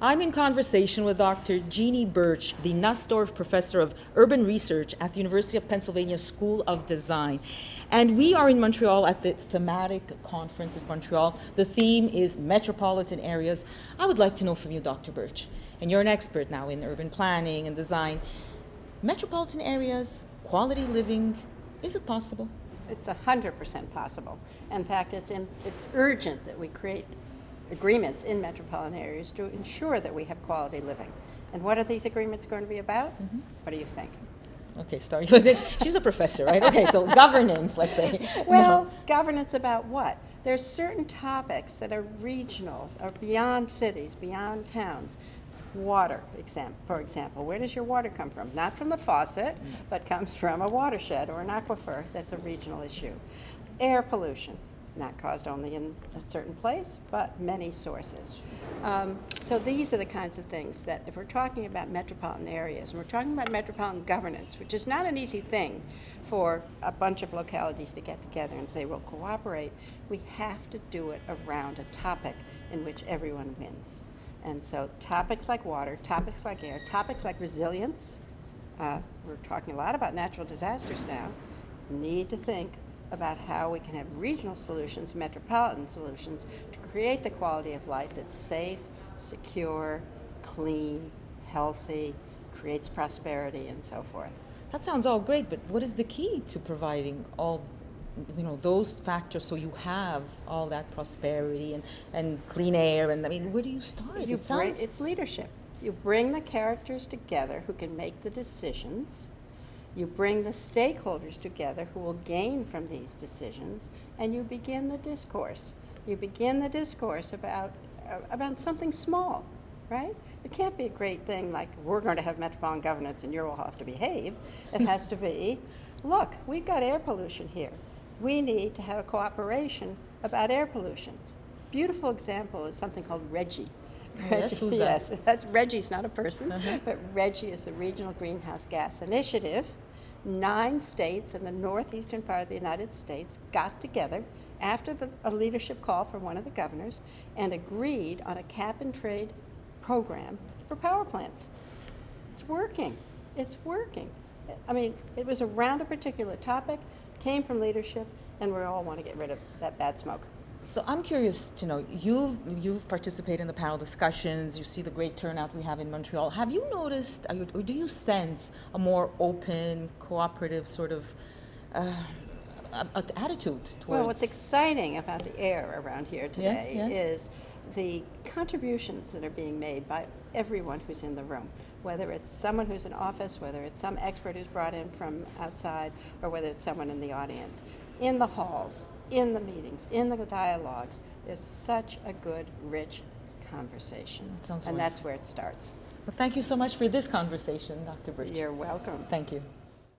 I'm in conversation with Dr. Eugenie Birch, the Nussdorf Professor of Urban Research at the University of Pennsylvania School of Design. And we are in Montreal at the thematic conference of Montreal. The theme is metropolitan areas. I would like to know from you, Dr. Birch, and you're an expert now in urban planning and design. Metropolitan areas, quality living, is it possible? It's 100% possible. In fact, it's urgent that we create agreements in metropolitan areas to ensure that we have quality living. And what are these agreements going to be about? What do you think? Okay, starting with it. She's a professor, right? Okay, so governance, let's say. Well, governance about what? There's certain topics that are regional, or beyond cities, beyond towns. Water, for example. Where does your water come from? Not from the faucet, but comes from a watershed or an aquifer. That's a regional issue. Air pollution, not caused only in a certain place, but many sources. So these are the kinds of things that if we're talking about metropolitan areas, and we're talking about metropolitan governance, which is not an easy thing for a bunch of localities to get together and say, we'll cooperate, we have to do it around a topic in which everyone wins. And so topics like water, topics like air, topics like resilience, we're talking a lot about natural disasters now, need to think about how we can have regional solutions, metropolitan solutions, to create the quality of life that's safe, secure, clean, healthy, creates prosperity, and so forth. That sounds all great, but what is the key to providing all those factors so you have all that prosperity and clean air? And I mean, where do you start? It's leadership. You bring the characters together who can make the decisions. You bring the stakeholders together who will gain from these decisions, and you begin the discourse. You begin the discourse about something small, right? It can't be a great thing like we're going to have metropolitan governance and you all have to behave. It has to be, look, we've got air pollution here. We need to have a cooperation about air pollution. Beautiful example is something called RGGI. Yes, who's that? Yes, that's RGGI's not a person, but RGGI is the Regional Greenhouse Gas Initiative. 9 states in the northeastern part of the United States got together after a leadership call from one of the governors and agreed on a cap-and-trade program for power plants. It's working. It's working. I mean, it was around a particular topic, came from leadership, and we all want to get rid of that bad smoke. So I'm curious to know, you've participated in the panel discussions, you see the great turnout we have in Montreal. Have you noticed, or do you sense a more open, cooperative sort of attitude towards? Well, what's exciting about the air around here today is the contributions that are being made by everyone who's in the room, whether it's someone who's in office, whether it's some expert who's brought in from outside, or whether it's someone in the audience, in the halls, in the meetings, in the dialogues. There's such a good, rich conversation. Sounds and wonderful. That's where it starts. Well, thank you so much for this conversation, Dr. Birch. You're welcome. Thank you.